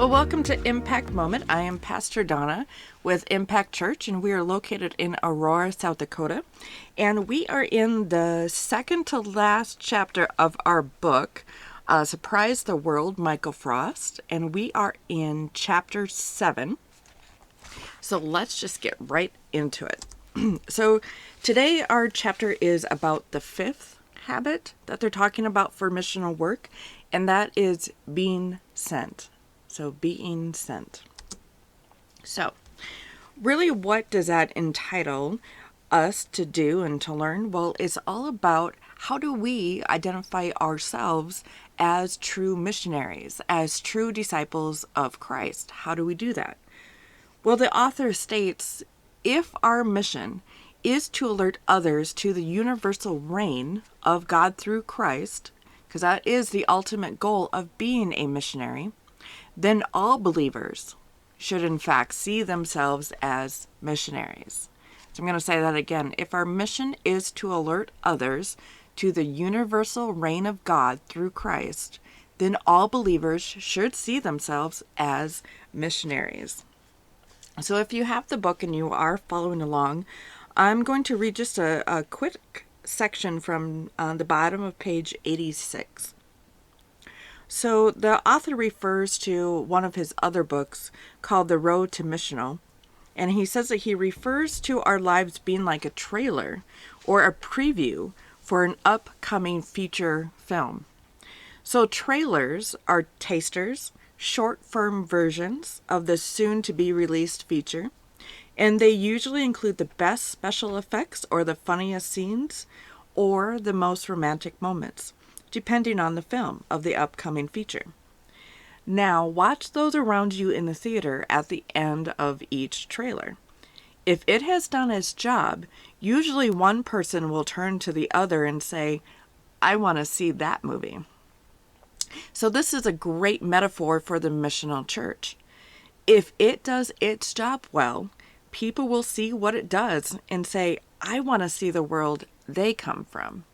Well, welcome to Impact Moment. I am Pastor Donna with Impact Church, and we are located in Aurora, South Dakota. And we are in the second to last chapter of our book, Surprise the World, Michael Frost. And we are in chapter 7. So let's just get right into it. So today our chapter is about the fifth habit that they're talking about for missional work, and that is being sent. So being sent. So really, what does that entitle us to do and to learn? Well, it's all about how do we identify ourselves as true missionaries, as true disciples of Christ? How do we do that? Well, the author states, if our mission is to alert others to the universal reign of God through Christ, because that is the ultimate goal of being a missionary, then all believers should in fact see themselves as missionaries. So I'm going to say that again. If our mission is to alert others to the universal reign of God through Christ, then all believers should see themselves as missionaries. So if you have the book and you are following along, I'm going to read just a quick section from the bottom of page 86. So the author refers to one of his other books called The Road to Missional, and he says that he refers to our lives being like a trailer or a preview for an upcoming feature film. So trailers are tasters, short-form versions of the soon-to-be-released feature, and they usually include the best special effects or the funniest scenes or the most romantic moments, depending on the film of the upcoming feature. Now, watch those around you in the theater at the end of each trailer. If it has done its job, usually one person will turn to the other and say, I want to see that movie. So this is a great metaphor for the missional church. If it does its job well, people will see what it does and say, I want to see the world they come from.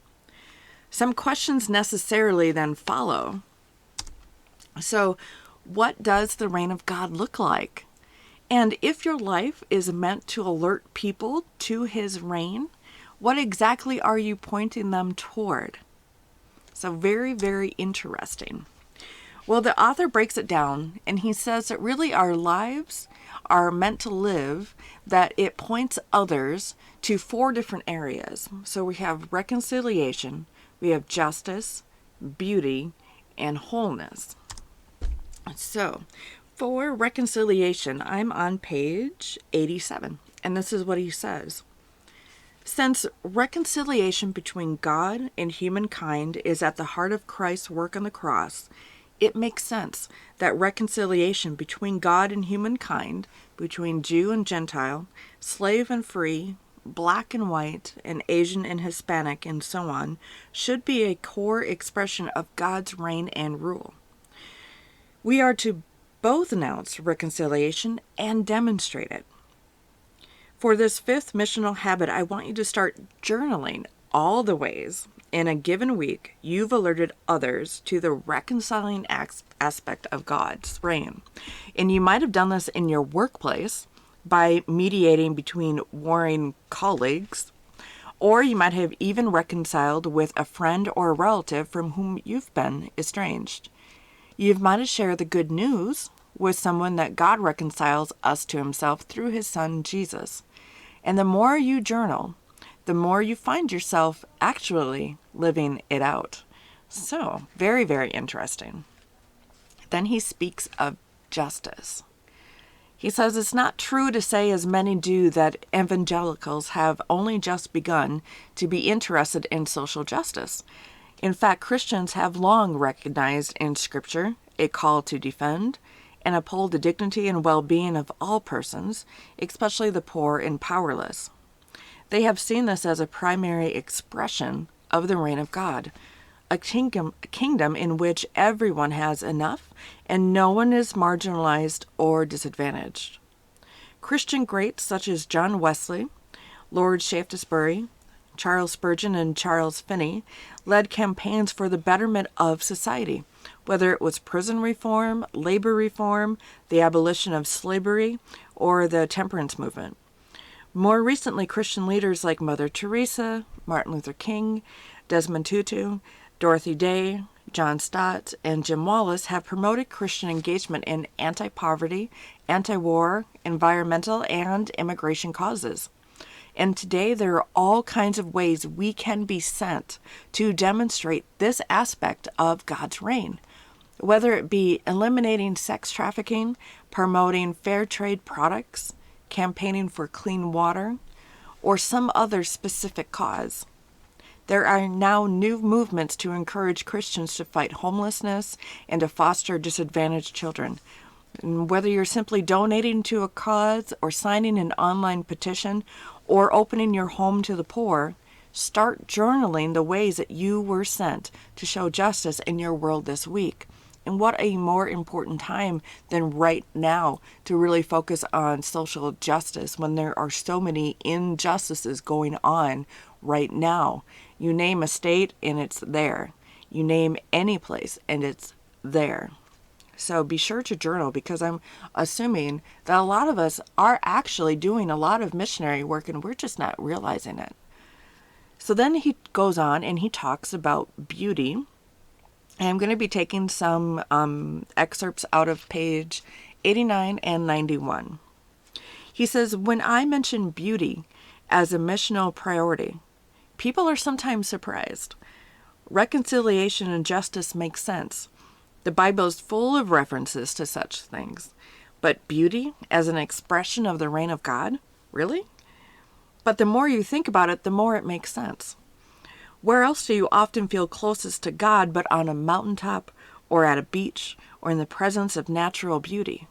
Some questions necessarily then follow. So, what does the reign of God look like? And if your life is meant to alert people to his reign, what exactly are you pointing them toward? So very, very interesting. Well, the author breaks it down, and he says that really our lives are meant to live, that it points others to 4 different areas. So we have reconciliation, we have justice, beauty, and wholeness. So, for reconciliation, I'm on page 87, and this is what he says. Since reconciliation between God and humankind is at the heart of Christ's work on the cross, it makes sense that reconciliation between God and humankind, between Jew and Gentile, slave and free, black and white, and Asian and Hispanic, and so on, should be a core expression of God's reign and rule. We are to both announce reconciliation and demonstrate it. For this 5th missional habit, I want you to start journaling all the ways in a given week you've alerted others to the reconciling aspect of God's reign. And you might have done this in your workplace, by mediating between warring colleagues, or you might have even reconciled with a friend or a relative from whom you've been estranged. You might have shared the good news with someone that God reconciles us to himself through his son Jesus. And the more you journal, the more you find yourself actually living it out. So, very, very interesting. Then he speaks of justice. He says it's not true to say, as many do, that evangelicals have only just begun to be interested in social justice. In fact, Christians have long recognized in Scripture a call to defend and uphold the dignity and well-being of all persons, especially the poor and powerless. They have seen this as a primary expression of the reign of God, a kingdom in which everyone has enough and no one is marginalized or disadvantaged. Christian greats such as John Wesley, Lord Shaftesbury, Charles Spurgeon, and Charles Finney led campaigns for the betterment of society, whether it was prison reform, labor reform, the abolition of slavery, or the temperance movement. More recently, Christian leaders like Mother Teresa, Martin Luther King, Desmond Tutu, Dorothy Day, John Stott, and Jim Wallace have promoted Christian engagement in anti-poverty, anti-war, environmental, and immigration causes. And today there are all kinds of ways we can be sent to demonstrate this aspect of God's reign, whether it be eliminating sex trafficking, promoting fair trade products, campaigning for clean water, or some other specific cause. There are now new movements to encourage Christians to fight homelessness and to foster disadvantaged children. And whether you're simply donating to a cause or signing an online petition or opening your home to the poor, start journaling the ways that you were sent to show justice in your world this week. And what a more important time than right now to really focus on social justice when there are so many injustices going on right now. You name a state and it's there. You name any place and it's there. So be sure to journal, because I'm assuming that a lot of us are actually doing a lot of missionary work and we're just not realizing it. So then he goes on and he talks about beauty. I'm going to be taking some excerpts out of page 89 and 91. He says, when I mention beauty as a missional priority, people are sometimes surprised. Reconciliation and justice make sense. The Bible is full of references to such things. But beauty as an expression of the reign of God? Really? But the more you think about it, the more it makes sense. Where else do you often feel closest to God but on a mountaintop or at a beach or in the presence of natural beauty?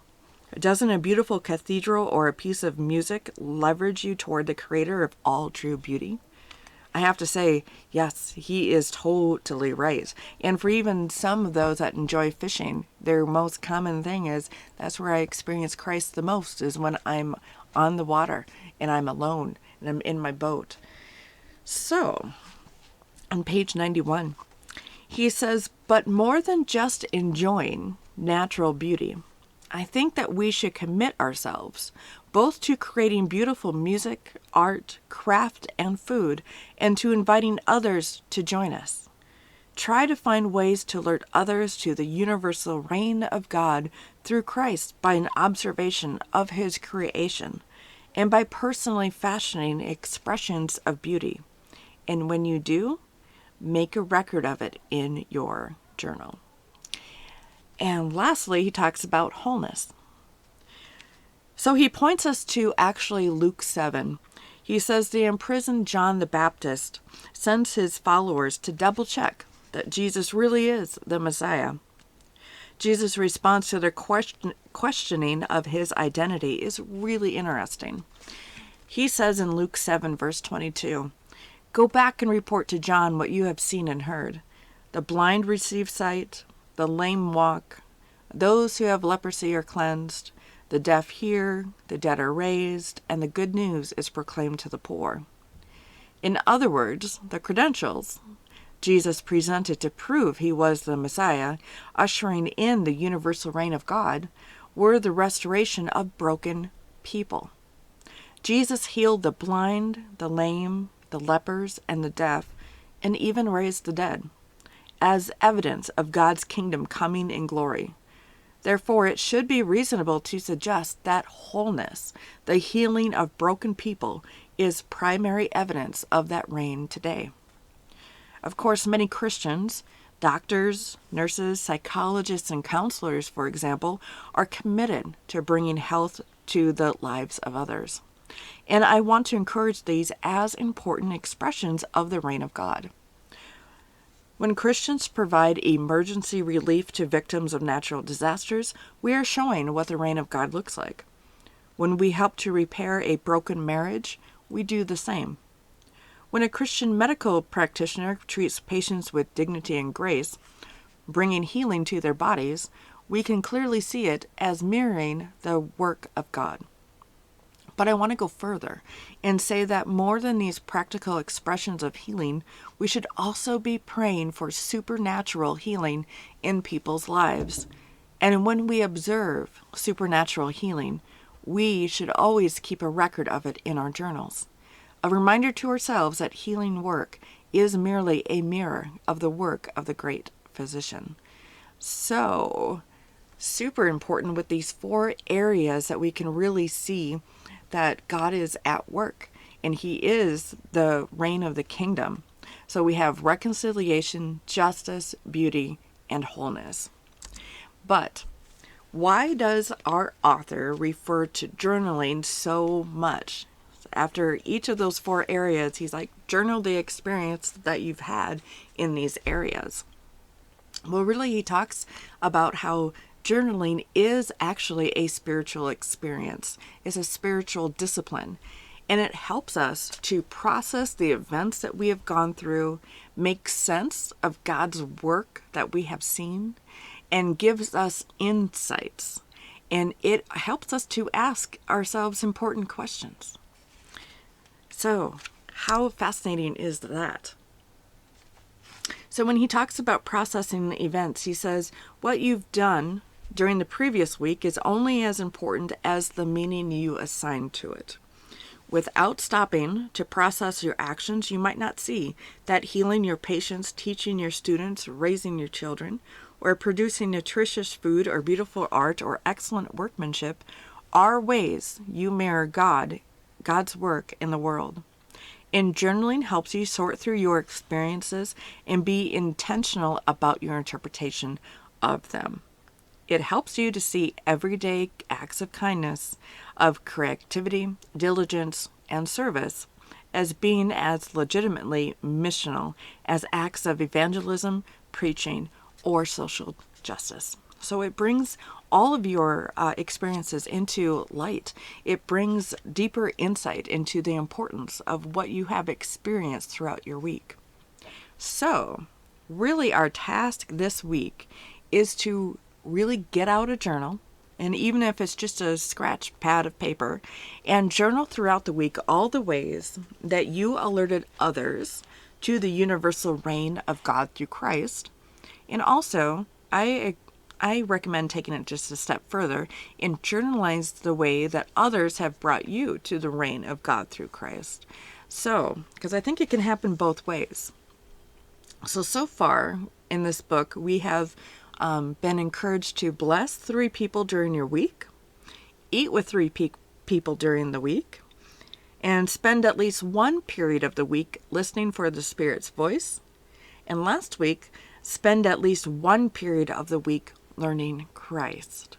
Doesn't a beautiful cathedral or a piece of music leverage you toward the creator of all true beauty? I have to say, yes, he is totally right. And for even some of those that enjoy fishing, their most common thing is that's where I experience Christ the most, is when I'm on the water and I'm alone and I'm in my boat. So, on page 91, he says, but more than just enjoying natural beauty, I think that we should commit ourselves both to creating beautiful music, art, craft, and food, and to inviting others to join us. Try to find ways to alert others to the universal reign of God through Christ by an observation of his creation, and by personally fashioning expressions of beauty. And when you do, make a record of it in your journal. And lastly, he talks about wholeness. So he points us to actually Luke 7. He says the imprisoned John the Baptist sends his followers to double check that Jesus really is the Messiah. Jesus' response to their questioning of his identity is really interesting. He says in Luke 7, verse 22, "Go back and report to John what you have seen and heard. The blind receive sight, the lame walk, those who have leprosy are cleansed, the deaf hear, the dead are raised, and the good news is proclaimed to the poor." In other words, the credentials Jesus presented to prove he was the Messiah, ushering in the universal reign of God, were the restoration of broken people. Jesus healed the blind, the lame, the lepers, and the deaf, and even raised the dead, as evidence of God's kingdom coming in glory. Therefore, it should be reasonable to suggest that wholeness, the healing of broken people, is primary evidence of that reign today. Of course, many Christians, doctors, nurses, psychologists, and counselors, for example, are committed to bringing health to the lives of others. And I want to encourage these as important expressions of the reign of God. When Christians provide emergency relief to victims of natural disasters, we are showing what the reign of God looks like. When we help to repair a broken marriage, we do the same. When a Christian medical practitioner treats patients with dignity and grace, bringing healing to their bodies, we can clearly see it as mirroring the work of God. But I want to go further and say that more than these practical expressions of healing, we should also be praying for supernatural healing in people's lives. And when we observe supernatural healing, we should always keep a record of it in our journals. A reminder to ourselves that healing work is merely a mirror of the work of the great physician. So, super important with these 4 areas that we can really see that God is at work and He is the reign of the kingdom. So we have reconciliation, justice, beauty, and wholeness. But why does our author refer to journaling so much? After each of those 4 areas, he's like, journal the experience that you've had in these areas. Well, really, he talks about how journaling is actually a spiritual experience. It's a spiritual discipline. And it helps us to process the events that we have gone through, make sense of God's work that we have seen, and gives us insights. And it helps us to ask ourselves important questions. So, how fascinating is that? So when he talks about processing the events, he says, what you've done during the previous week is only as important as the meaning you assign to it. Without stopping to process your actions, you might not see that healing your patients, teaching your students, raising your children, or producing nutritious food or beautiful art or excellent workmanship are ways you mirror God's work in the world. And journaling helps you sort through your experiences and be intentional about your interpretation of them. It helps you to see everyday acts of kindness, of creativity, diligence, and service as being as legitimately missional as acts of evangelism, preaching, or social justice. So it brings all of your experiences into light. It brings deeper insight into the importance of what you have experienced throughout your week. So, really our task this week is to really get out a journal, and even if it's just a scratch pad of paper, and journal throughout the week all the ways that you alerted others to the universal reign of God through Christ. And also, I recommend taking it just a step further and journalize the way that others have brought you to the reign of God through Christ. So, because I think it can happen both ways. So far in this book, we have been encouraged to bless 3 people during your week, eat with 3 people during the week, and spend at least 1 period of the week listening for the Spirit's voice. And last week, spend at least 1 period of the week learning Christ.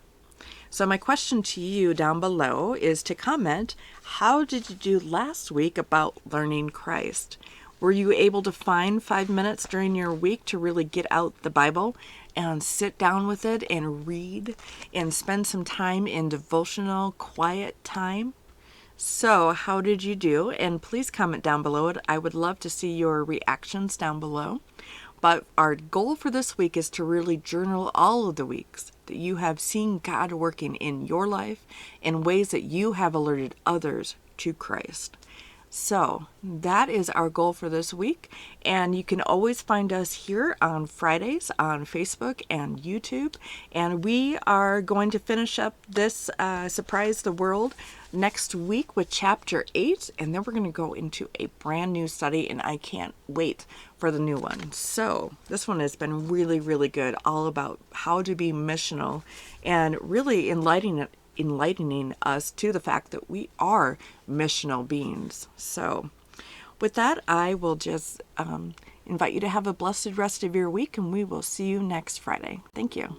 So my question to you down below is to comment, how did you do last week about learning Christ? Were you able to find 5 minutes during your week to really get out the Bible and sit down with it and read and spend some time in devotional, quiet time? So how did you do? And please comment down below. I would love to see your reactions down below. But our goal for this week is to really journal all of the weeks that you have seen God working in your life in ways that you have alerted others to Christ. So that is our goal for this week. And you can always find us here on Fridays on Facebook and YouTube. And we are going to finish up this Surprise the World next week with chapter 8. And then we're going to go into a brand new study. And I can't wait for the new one. So this one has been really, really good. All about how to be missional and really enlightening us to the fact that we are missional beings. So with that, I will just invite you to have a blessed rest of your week, and we will see you next Friday. Thank you.